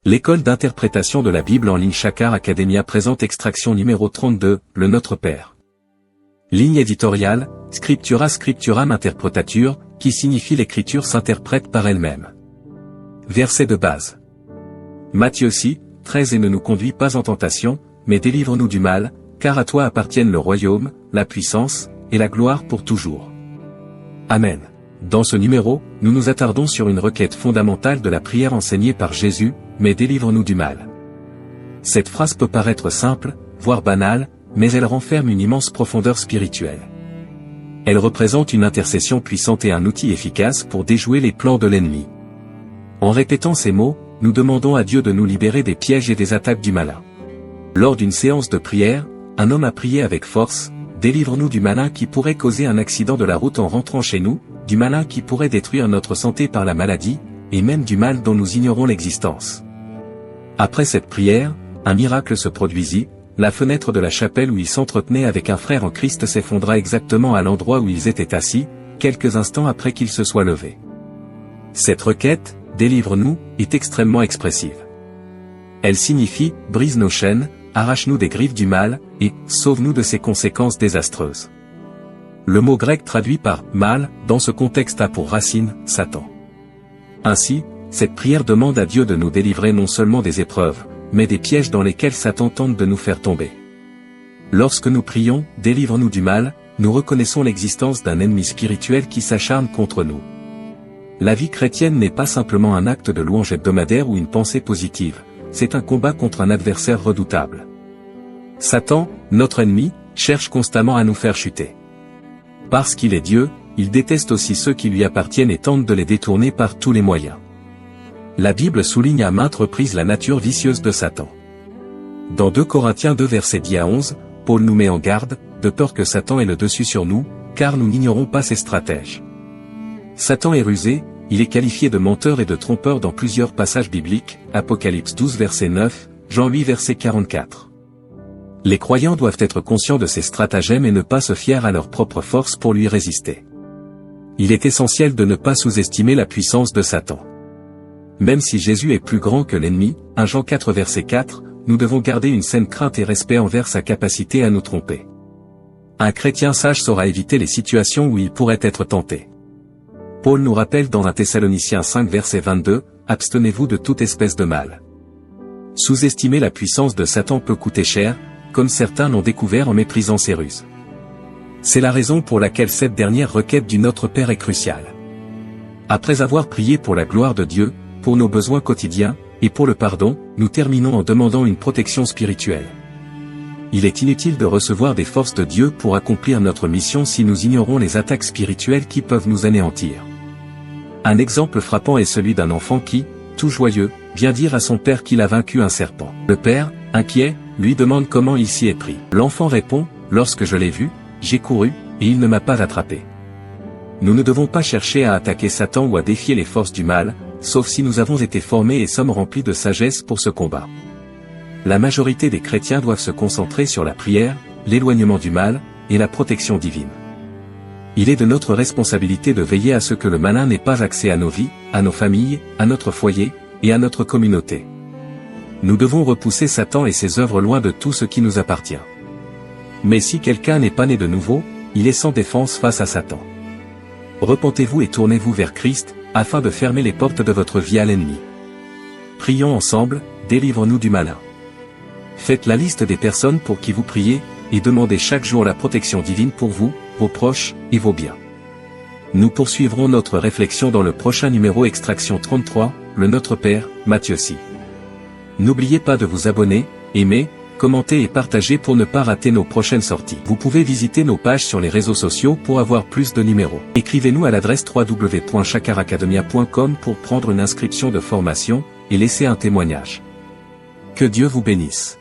L'école d'interprétation de la Bible en ligne Shakar Academia présente extraction numéro 32, le Notre Père. Ligne éditoriale, Scriptura Scripturam Interpretatur, qui signifie l'écriture s'interprète par elle-même. Verset de base. Matthieu 6, 13 et ne nous conduis pas en tentation, mais délivre-nous du mal, car à toi appartiennent le royaume, la puissance, et la gloire pour toujours. Amen. Dans ce numéro, nous nous attardons sur une requête fondamentale de la prière enseignée par Jésus, mais délivre-nous du mal. Cette phrase peut paraître simple, voire banale, mais elle renferme une immense profondeur spirituelle. Elle représente une intercession puissante et un outil efficace pour déjouer les plans de l'ennemi. En répétant ces mots, nous demandons à Dieu de nous libérer des pièges et des attaques du malin. Lors d'une séance de prière, un homme a prié avec force, « Délivre-nous du malin qui pourrait causer un accident de la route en rentrant chez nous, du malin qui pourrait détruire notre santé par la maladie, et même du mal dont nous ignorons l'existence. » Après cette prière, un miracle se produisit, la fenêtre de la chapelle où il s'entretenait avec un frère en Christ s'effondra exactement à l'endroit où ils étaient assis, quelques instants après qu'ils se soient levés. Cette requête, « Délivre-nous », est extrêmement expressive. Elle signifie « Brise nos chaînes », arrache-nous des griffes du mal, et « sauve-nous de ses conséquences désastreuses ». Le mot grec traduit par « mal » dans ce contexte a pour racine « Satan ». Ainsi, cette prière demande à Dieu de nous délivrer non seulement des épreuves, mais des pièges dans lesquels Satan tente de nous faire tomber. Lorsque nous prions « Délivre-nous du mal », nous reconnaissons l'existence d'un ennemi spirituel qui s'acharne contre nous. La vie chrétienne n'est pas simplement un acte de louange hebdomadaire ou une pensée positive, c'est un combat contre un adversaire redoutable. Satan, notre ennemi, cherche constamment à nous faire chuter. Parce qu'il est Dieu, il déteste aussi ceux qui lui appartiennent et tente de les détourner par tous les moyens. La Bible souligne à maintes reprises la nature vicieuse de Satan. Dans 2 Corinthiens 2 versets 10 à 11, Paul nous met en garde, de peur que Satan ait le dessus sur nous, car nous n'ignorons pas ses stratèges. Satan est rusé, il est qualifié de menteur et de trompeur dans plusieurs passages bibliques, Apocalypse 12 verset 9, Jean 8 verset 44. Les croyants doivent être conscients de ces stratagèmes et ne pas se fier à leur propre force pour lui résister. Il est essentiel de ne pas sous-estimer la puissance de Satan. Même si Jésus est plus grand que l'ennemi, 1 Jean 4 verset 4, nous devons garder une saine crainte et respect envers sa capacité à nous tromper. Un chrétien sage saura éviter les situations où il pourrait être tenté. Paul nous rappelle dans 1 Thessaloniciens 5 verset 22, « Abstenez-vous de toute espèce de mal ». Sous-estimer la puissance de Satan peut coûter cher, comme certains l'ont découvert en méprisant ses ruses. C'est la raison pour laquelle cette dernière requête du Notre Père est cruciale. Après avoir prié pour la gloire de Dieu, pour nos besoins quotidiens, et pour le pardon, nous terminons en demandant une protection spirituelle. Il est inutile de recevoir des forces de Dieu pour accomplir notre mission si nous ignorons les attaques spirituelles qui peuvent nous anéantir. Un exemple frappant est celui d'un enfant qui, tout joyeux, vient dire à son père qu'il a vaincu un serpent. Le père, inquiet, lui demande comment il s'y est pris. L'enfant répond, « Lorsque je l'ai vu, j'ai couru, et il ne m'a pas attrapé. » Nous ne devons pas chercher à attaquer Satan ou à défier les forces du mal, sauf si nous avons été formés et sommes remplis de sagesse pour ce combat. La majorité des chrétiens doivent se concentrer sur la prière, l'éloignement du mal, et la protection divine. Il est de notre responsabilité de veiller à ce que le malin n'ait pas accès à nos vies, à nos familles, à notre foyer, et à notre communauté. Nous devons repousser Satan et ses œuvres loin de tout ce qui nous appartient. Mais si quelqu'un n'est pas né de nouveau, il est sans défense face à Satan. Repentez-vous et tournez-vous vers Christ, afin de fermer les portes de votre vie à l'ennemi. Prions ensemble, délivre-nous du malin. Faites la liste des personnes pour qui vous priez, et demandez chaque jour la protection divine pour vous, vos proches, et vos biens. Nous poursuivrons notre réflexion dans le prochain numéro Extraction 33, le Notre Père, Matthieu 6. N'oubliez pas de vous abonner, aimer, commenter et partager pour ne pas rater nos prochaines sorties. Vous pouvez visiter nos pages sur les réseaux sociaux pour avoir plus de numéros. Écrivez-nous à l'adresse www.shakaracademia.com pour prendre une inscription de formation, et laisser un témoignage. Que Dieu vous bénisse.